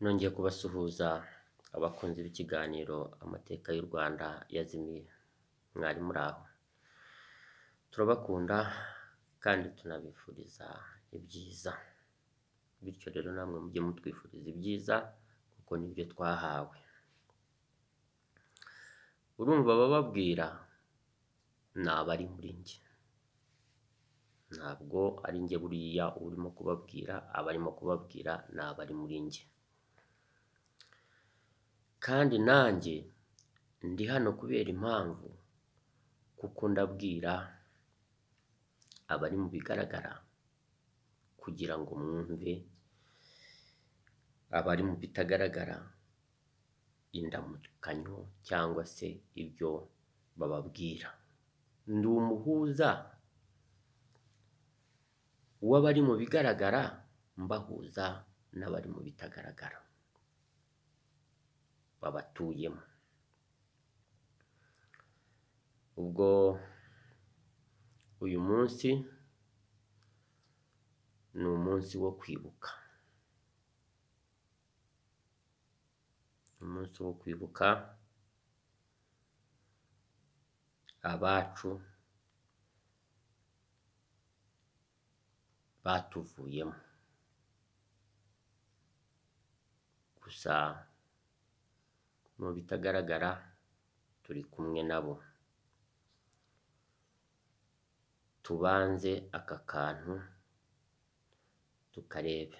Nongeye kubasuhuza abakunzi b'ikiganiro amateka y'u Rwanda yazimiye. Mwari muri aho, turabakunda kandi tunabifuriza ibyiza, bityo rero namwe mujye mutwifuriza ibyiza kuko nibyo twahawe. Urumva bababwira ni abari muri njye, ntabwo ari njye buriya urimo kubabwira, abarimo kubabwira ni abari muri njye. Kandi nanjye ndi hano kubera impamvu, kuko ndabwira abari mu bigaragara kugira ngo mwumve abari mu bitagaragara indamukanyo cyangwa se ibyo bababwira. Ndi umuhuza w'abari mu bigaragara mbahuza n'abari mu bitagaragara babatuyemo. Ubwo uyu munsi ni umunsi wo kwibuka, umunsi wo kwibuka abacu batuvuyemo. Gusa mu bitagaragara turi kumwe nabo. Tubanze aka kantu tukarebe.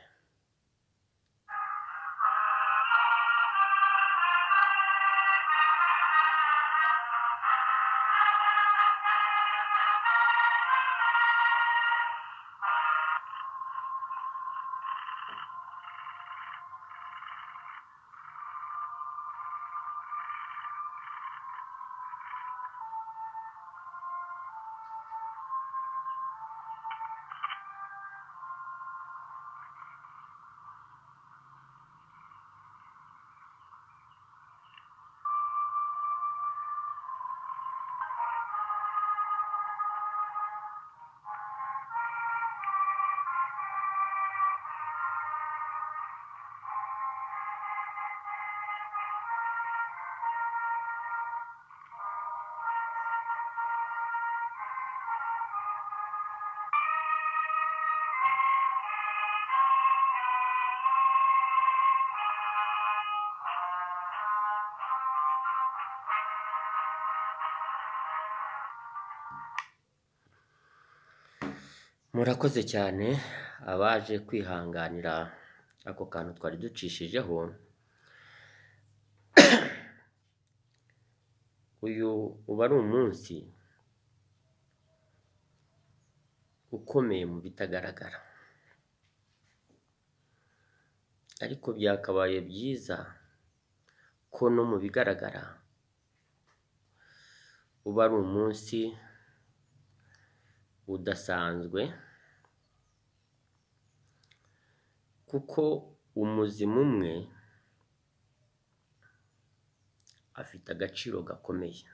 Murakoze cyane abaje kwihanganira ako kantu twari ducishijeho. Uyu uba ari umunsi ukomeye mu bitagaragara, ariko byakabaye byiza ko no mu bigaragara uba ari umunsi udasanzwe, kuko umuzimu umwe afite agaciro gakomeye.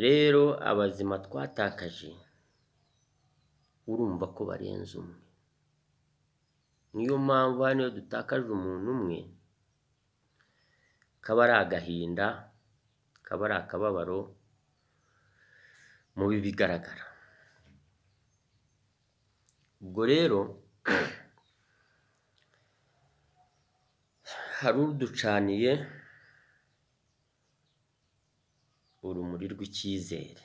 Rero abazima twatakaje urumva ko barenze umwe. Niyo mpamvu hano iyo dutakaje umuntu umwe kaba ari agahinda, kaba ari akababaro mu bigaragara. Ubwo rero hari uducaniye urumuri rw'icyizere.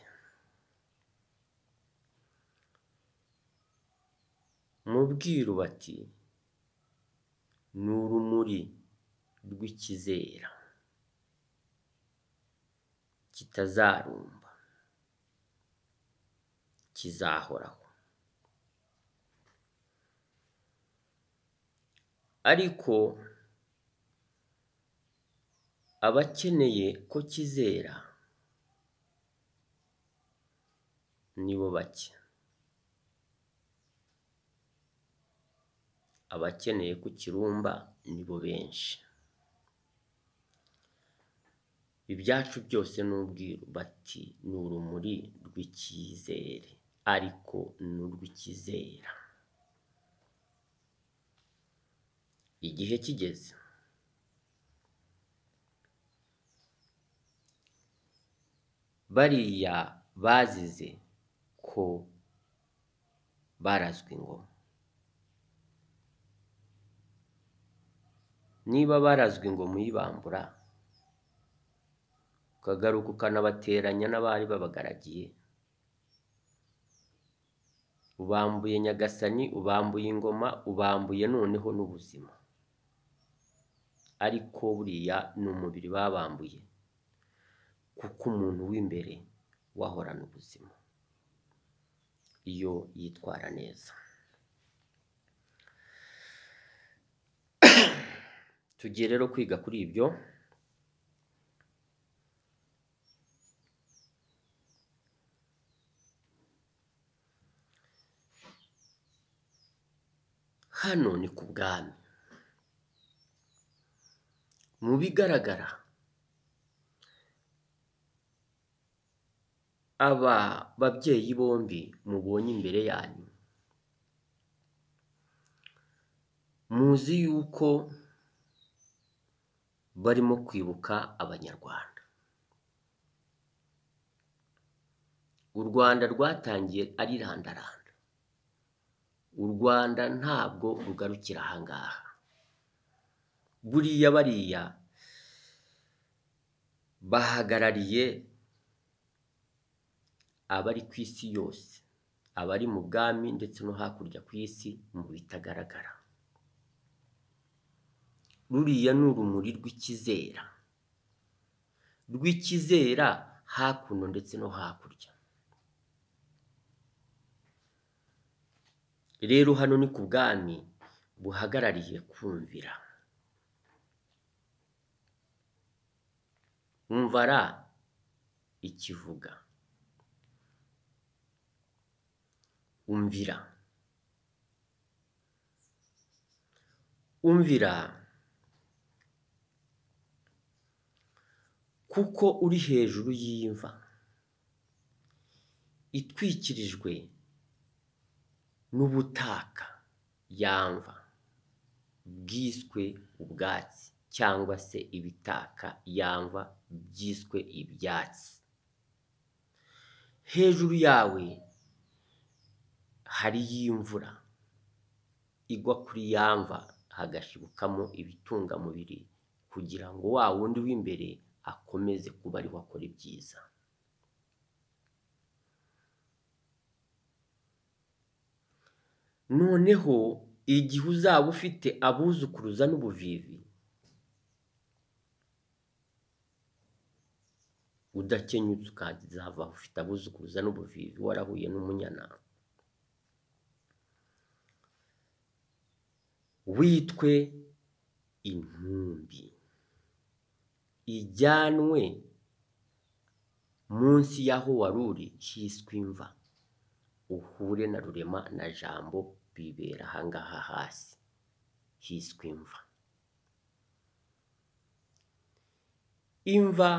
Mubwiru bati ni urumuri rw'ikizera kitazarumba, kizahoraho. Ariko abakeneye ko kizera nibo bake. Abakeneye ko kirumba nibo benshi. Ibyacu byose n'ubwiru bati ni urumuri rw'icyizere, ariko ni urw'ikizera. igihe kigeze bariya bazize ko barazwe ingoma, niba barazwe ingoma uyibambura ukagaruka ukanabateranya n'abari babagaragiye, ubambuye nyagasani, ubambuye ingoma, ubambuye noneho n'ubuzima. Ariko buriya ni umubiri babambuye, kuko umuntu w'imbere wahorana ubuzima iyo yitwara neza. Tugiye rero kwiga kuri ibyo. Hano ni ku bwami. Mu bigaragara aba babyeyi bombi mubonye imbere yanyu, muzi yuko barimo kwibuka Abanyarwanda. U Rwanda rwatangiye ari randaranda. U Rwanda ntabwo rugarukira ahangaha. Buriya bariya bahagarariye abari ku isi yose, abari mu bwami ndetse no hakurya ku isi mu bitagaragara. Ruriya ni urumuri rw'ikizera, rw'ikizera hakuno ndetse no hakurya. Rero hano ni ku bwami buhagarariye kumvira. Umvara ikivuga, umvira, umvira, kuko uri hejuru y'imva itwikirijwe n'ubutaka, yamva bwiswe ubwatsi cyangwa se ibitaka, yamva byiswe ibyatsi. Hejuru yawe hari y'imvura igwa kuri yamva, hagashibukamo ibitungamubiri kugira ngo wa wundi w'imbere akomeze kuba ari wakora ibyiza. Noneho igihe uzaba ufite abuzukuruza n'ubuvivi, udakenyutse ukazava ufite abuzukuruza n'ubuvivi, warahuye n'umunyana, witwe intumbi, ijyanwe munsi y'aho waruri hiswe imva, uhure na rurema na jambo bibera ahangaha hasi hiswe imva. Imva,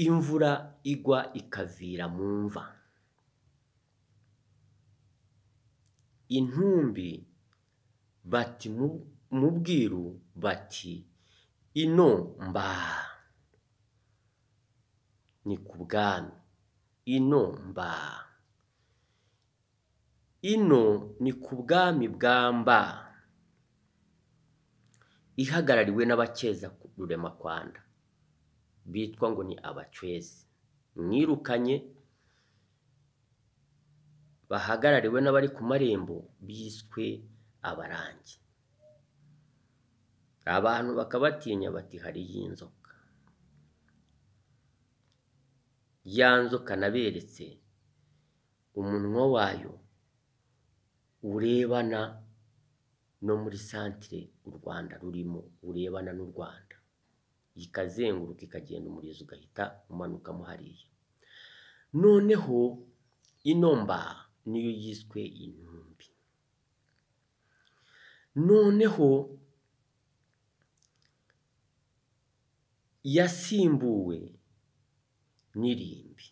imvura igwa ikavira mu mva. Intumbi bati mu bwiru bati ino mba, ni ku bwami. Ino mba, ino ni ku bwami bwa mba, ihagarariwe n'abakeza ruremakwanda bitwa ngo ni abacwezi. Mwirukanye bahagarariwe n'abari ku marembo biswe abarangi. Abantu bakabatinya bati hari y'inzoka. Ya nzoka naberetse umunwa wayo urebana no muri santire u Rwanda rurimo, urebana n'u Rwanda, ikazenguruka ikagenda umurizo ugahita umanukamo hariya. Noneho ino mba niyo yiswe intumbi. Noneho yasimbuwe n'irimbi.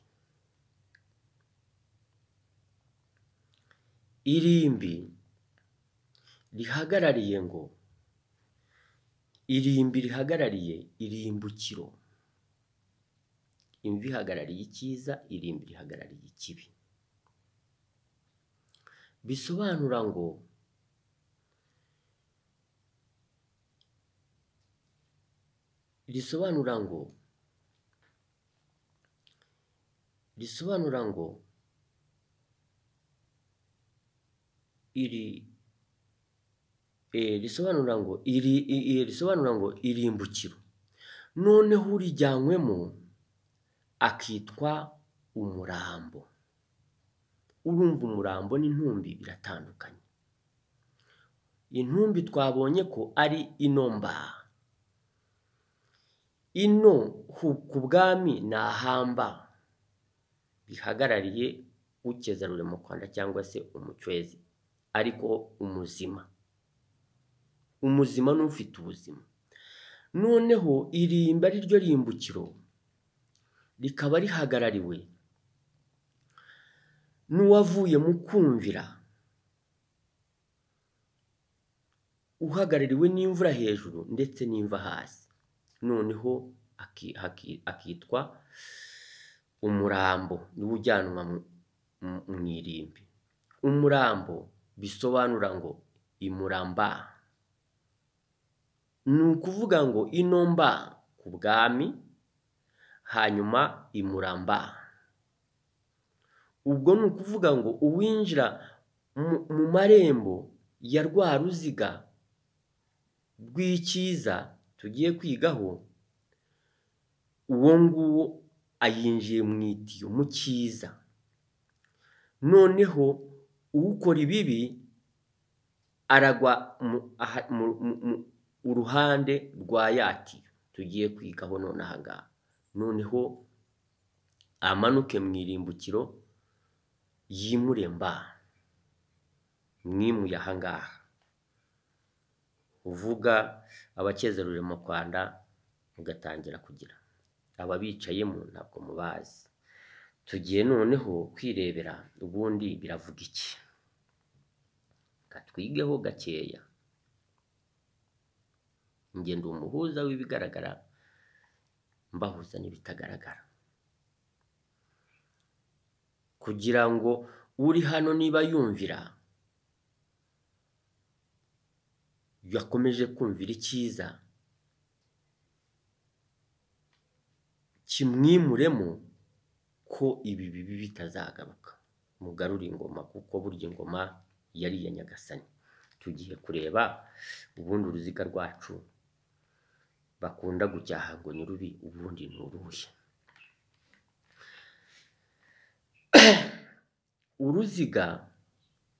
irimbi rihagarariye ngo irimbi rihagarariye irimbukiro. Imvi ihagarariye icyiza, irimbi rihagarariye ikibi. Bisobanura ngo irimbukiro. Noneho urijyanywemo akitwa umurambo. Urumva umurambo n'intumbi biratandukanye. Intumbi twabonye ko ari inomba. Ino ku bwami ni ahamba, bihagarariye ukeza Rurema-Kwanda cyangwa se umucwezi, ariko umuzima n'ufite ubuzima. Noneho irimbi ari ryo rimbukiro rikaba rihagarariwe n'uwavuye mu kumvira, uhagarariwe n'imvura hejuru ndetse n'imva hasi. Noneho akitwa umurambo, niwo ujyanwa mu irimbi. Umurambo bisobanura ngo imuramba. Ni ukuvuga ngo inomba ku bwami, hanyuma imuramba. Ubwo ni ukuvuga ngo uwinjira mu marembo ya rwa ruziga rw'icyiza tugiye kwigaho, uwo nguwo ayinjiye mu itiyo, mu cyiza. Noneho ukora ibibi aragwa uruhande rwa yatiyo tugiye kwigaho none aha ngaha. Noneho amanuke mu irimbukiro, yimure mba, mwimuye aha ngaha. Uvuga abakeza Rurema-Kwanda mugatangira kugira ababicayemo ntabwo mubazi. Tugiye noneho kwirebera ubundi biravuga iki, katwigeho gakeya. Ngenda umuhuza w'ibigaragara mbahuza n'ibitagaragara, kugira ngo uri hano niba yumvira, yakomeje kumvira icyiza, kimwimuremo ko ibi bibi bitazagaruka. Mugarure ingoma, kuko burya ingoma yari iya Nyagasani. Tugiye kureba ubundi uruziga rwacu bakunda gucyaha ngo ni rubi, ubundi ni uruhe. Uruziga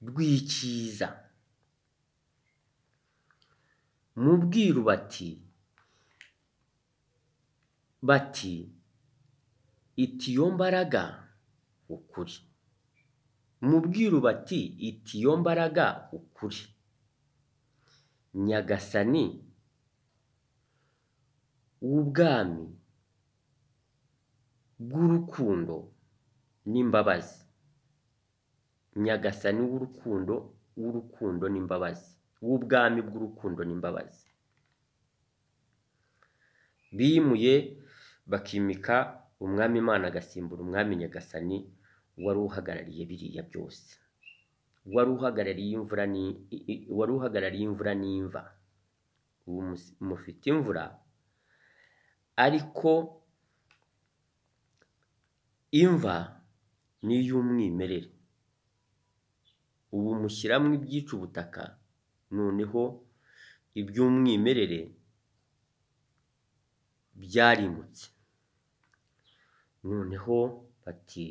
rw'icyiza, mu bwiru bati itiyo mbaraga ukuri. Mu bwiru bati itiyo mbaraga ukuri. Nyagasani w'ubwami bw'urukundo n'imbabazi. Nyagasani w'urukundo n'imbabazi, w'ubwami bw'urukundo n'imbabazi. Bimuye bakimika umwami Imana agasimbura umwami Nyagasani wari uhagarariye biriya byose, wari uhagarariye imvura n'imva. Ubu mufite imvura, ariko imva ni iy'umwimerere. Ubu mushyiramo ibyica ubutaka, noneho iby'umwimerere byarimutse. Noneho bati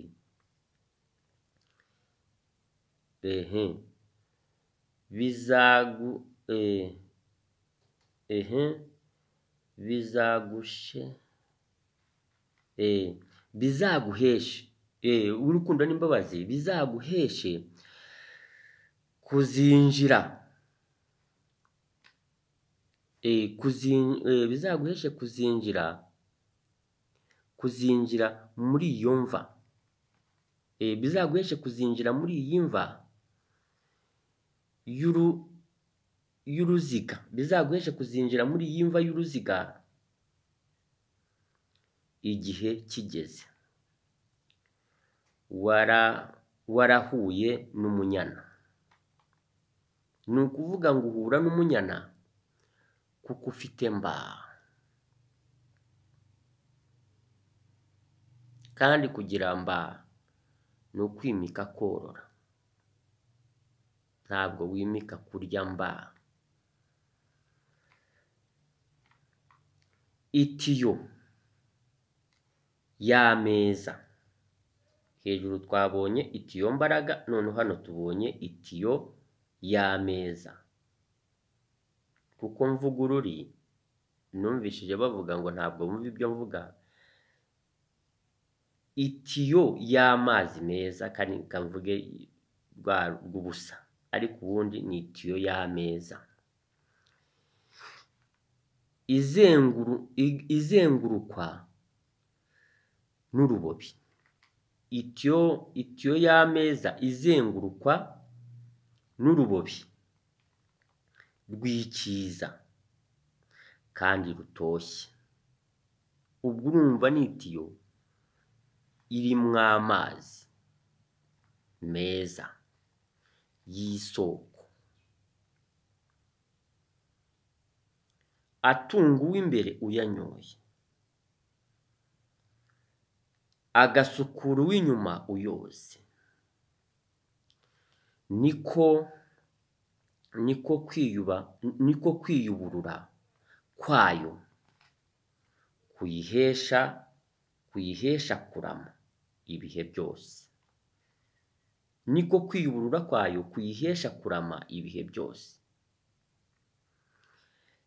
bizaguheshe urukundo n'imbabazi, bizaguheshe kuzinjira, bizaguheshe kuzinjira muri iyo mva, bizaguheshe kuzinjira muri iyi mva y'uruziga, bizaguheshe kuzinjira muri iyi mva y'uruziga igihe kigeze. Warahuye n'umunyana. Ni ukuvuga ngo uhura n'umunyana kuko ufite mba, kandi kugira mba ni ukwimika korora, ntabwo wimika kurya mba. Itiyo y'ameza, hejuru twabonye itiyo mbaraga, none hano tubonye itiyo y'ameza. Kuko mvuga ururi, numvishije bavuga ngo ntabwo bumva ibyo mvuga. Itiyo y'amazi meza, kandi kamvuge rw'ubusa, ariko ubundi ni itiyo y'ameza izengurukwa n'urubobi. Itiyo y'ameza izengurukwa n'urubobi rw'icyiza kandi rutoshye. Ubwo urumva ni itiyo irimo amazi meza y'isoko, atunga uw'imbere uyanyoye, agasukura uw'inyuma uyoze. niko kwiyuburura kwayo kuyihesha kurama ibihe byose. Niko kwiyuburura kwayo kuyihesha kurama ibihe byose.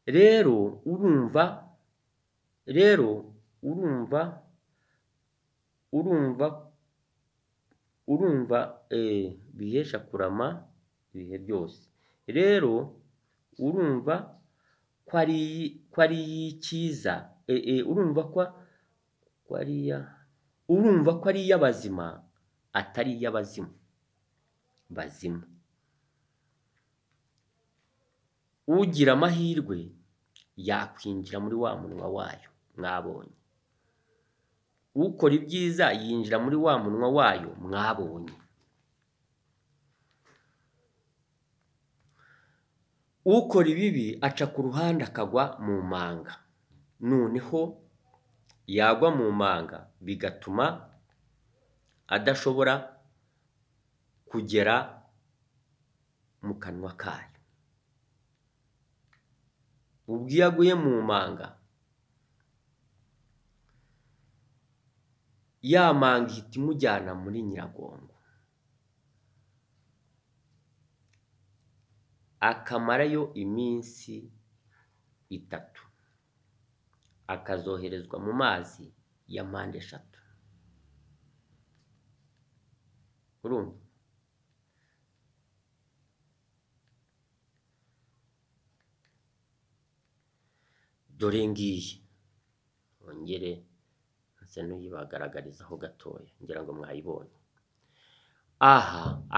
Rero urumva bihesha kurama ibihe byose. Rero urumva ko ari icyiza, urumva ko ari iy'abazima atari iy'abazimu bazima. Ugira amahirwe yakwinjira muri wa munwa wayo mwabonye. Ukora ibyiza yinjira muri wa munwa wayo mwabonye. Ukora ibibi aca ku ruhande akagwa mu manga. Noneho yagwa mu manga bigatuma adashobora kugera mu kanwa kayo. Ubwo iyo aguye mu manga, ya manga ihita imujyana muri nyiragongo, akamarayo iminsi 3, akazoherezwa mu mazi ya mpande 3. Urumva? Dore ngiyi, ongere nse n'uyibagaragarizaho gatoya, ngira ngo mwayibonye.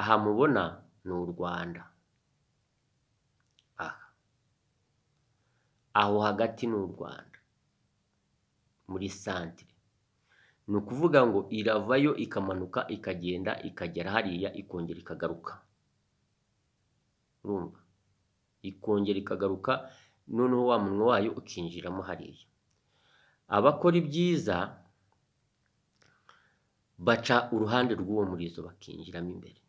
Aha mubona ni u Rwanda. Aho hagati ni u Rwanda muri santere. Ni ukuvuga ngo iravayo ikamanuka ikagenda ikagera hariya ikongera ikagaruka. Urumva? Ikongera ikagaruka, noneho wa munwa wayo ukinjiramo hariya. Abakora ibyiza baca uruhande rw'uwo murizo bakinjiramo imbere.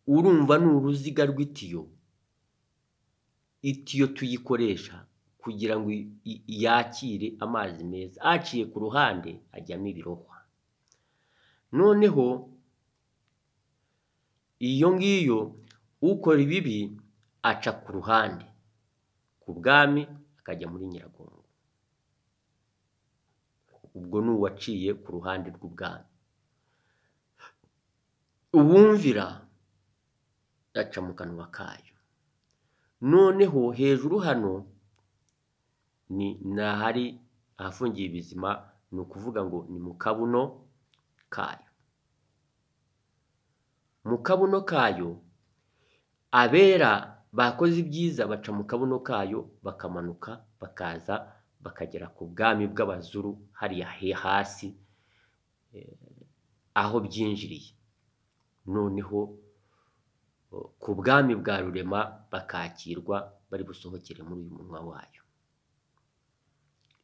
Urumva ni uruziga rw'itiyo. Itiyo tuyikoresha kugira ngo yakire amazi meza. Aciye ku ruhande ajyamo ibirohwa. Noneho iyo ngiyo ukora ibibi aca ku ruhande ku bwami akajya muri nyiragongo. Ubwo ni uwaciye ku ruhande rw'ubwami. Uwumvira aca mu kanwa kayo. Noneho hejuru hano ni ahari ahafungiye ibizima, ni ukuvuga ngo ni mu kabuno kayo. mu kabuno kayo, abera bakoze ibyiza baca mu kabuno kayo bakamanuka bakaza bakagera ku bwami bw'abazuru hariya hasi aho byinjiriye. Noneho ku bwami bwa Rurema bakakirwa bari busohokere muri uyu munwa wayo.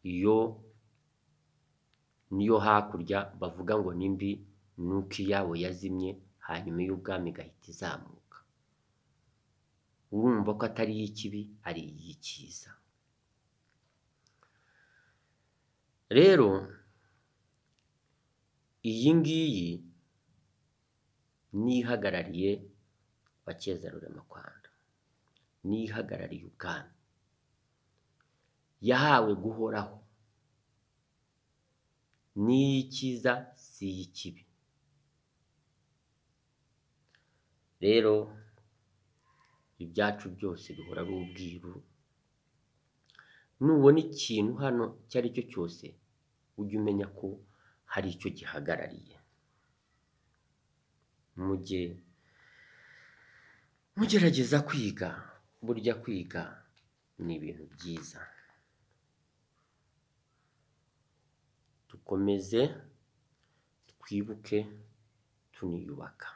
Iyo niyo hakurya bavuga ngo ni mbi, nuko iyabo yazimye hanyuma y'ubwami igahita izamuka. Urumva ko atari iy'ikibi ari iy'icyiza. Rero iyi ngiyi nihagarariye Bakeza Ruremakwanda, nihagarariye ubwami, yahawe guhoraho, ni iy'icyiza si iy'ikibi. Rero ibyacu byose bihora ari ubwiru. Nubona ikintu hano icyo ari cyo cyose ujye umenya ko hari icyo gihagarariye. Mujye mugerageza kwiga, burya kwiga ni ibintu byiza. Dukomeze twibuke tuniyubaka.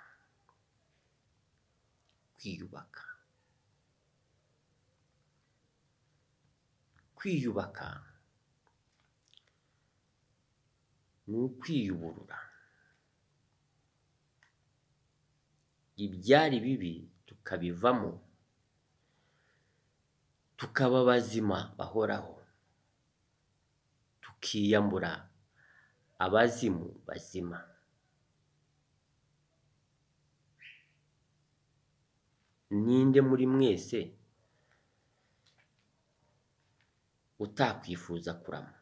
Kwiyubaka. Kwiyubaka ni ukwiyuburura. Ibyari bibi tukabivamo, tukaba bazima bahoraho, tukiyambura abazimu bazima. Ninde muri mwese utakwifuza kurama?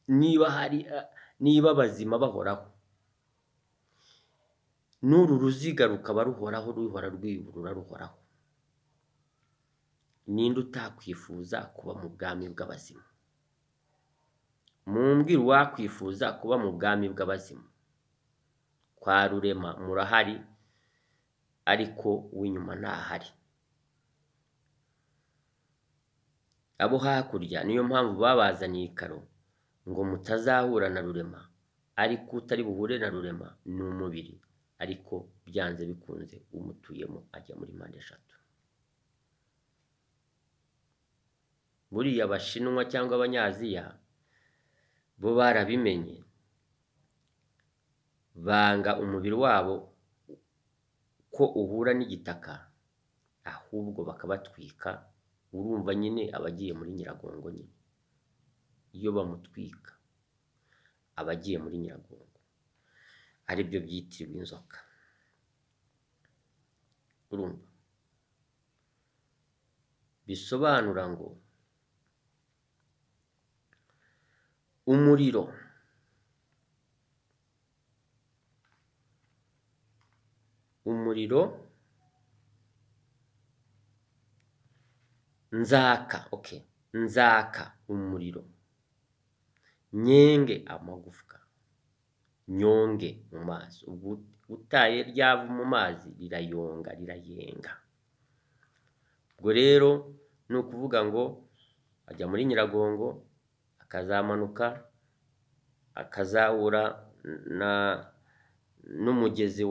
Niba abazima bahoraho, n'uru ruziga rukaba ruhoraho, ruhora rwiyuburura ruhoraho, ninde utakwifuza kuba mu bwami bw'abazima? Mumbwire uwakwifuza kuba mu bwami bw'abazima. Kwa Rurema murahari, ariko uw'inyuma ntahari. Abo hakurya niyo mpamvu babazaniye ikaro ngo mutazahura na Rurema, ariko utari buhure na Rurema ni umubiri, ariko byanze bikunze umutuyemo ajya muri mpande eshatu. Buriya Abashinwa cyangwa Abanyaziya bo barabimenye, banga umubiri wabo ko uhura n'igitaka, ahubwo bakabatwika. Urumva nyine abagiye muri Nyiragongo nyine, iyo bamutwika abagiye muri Nyiragongo, ari byo byitiriwe inzoka. Urumva bisobanura ngo umuriro nzaka, nzaka umuriro, nyenge amagufwa, nyonge mu mazi. Ubwo utaye ryava mu mazi rirayonga, rirayenga. Ubwo rero ni ukuvuga ngo ajya muri Nyiragongo, akazamanuka akazahura n'umugezi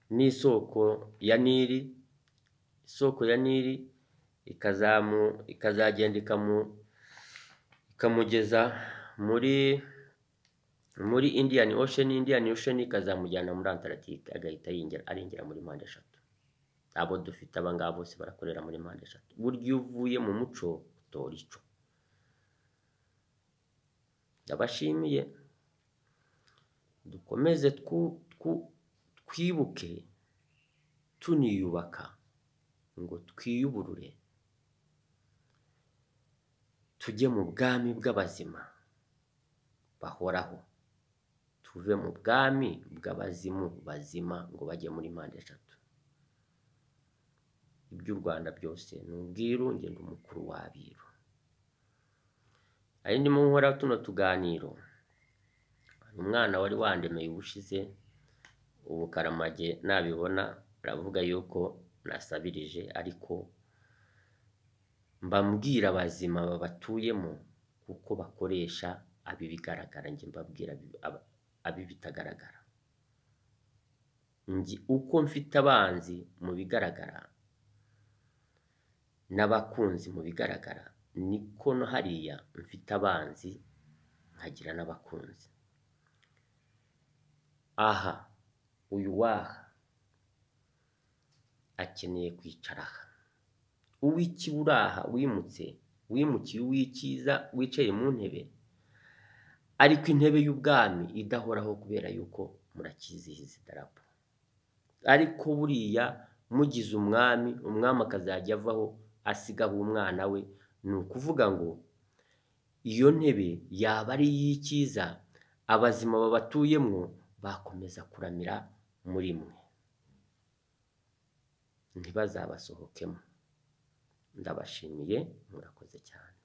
n'isoko ya Nili. Isoko ya Nili ikazagenda ikamugeza muri Indian Ocean, ikazamujyana muri Antarctique, agahita arinjira muri mpande eshatu. Abo dufite abangaba bose barakorera muri mpande eshatu. Burya iyo uvuye mu muco utora ico. Ndabashimiye, dukomeze twibuke tuniyubaka, ngo twiyuburure tujye mu bwami bw'abazima bahoraho, tuve mu bwami bw'abazimu bazima ngo bajye muri mpande eshatu. Iby'u Rwanda byose ni ubwiru, ngenda umukuru w'abiru. Ari ndimo nkora tuno tuganiro, umwana wari wandemeye ubushize, ubu Karamage nabibona aravuga yuko nasabirije, ariko mbambwira abazima babatuyemo kuko bakoresha abi bigaragara, njye mbabwira abi bitagaragara. Ngi uko mfite abanzi mu bigaragara n'abakunzi mu bigaragara, niko no hariya mfite abanzi nkagira n'abakunzi. Aha uyu waha akeneye kwicara aha, uw'ikiburaha wimukiye uw'icyiza wicaye mu ntebe, ariko intebe y'ubwami idahoraho kubera yuko murakizihiza idarapo. Ariko buriya mugize umwami akazajya avaho asigaho umwana we, ni ukuvuga ngo iyo ntebe yaba ari iy'icyiza, abazima babatuyemwo bakomeza kuramira muri mwe, ntibazabasohokemo. Ndabashimiye, murakoze cyane.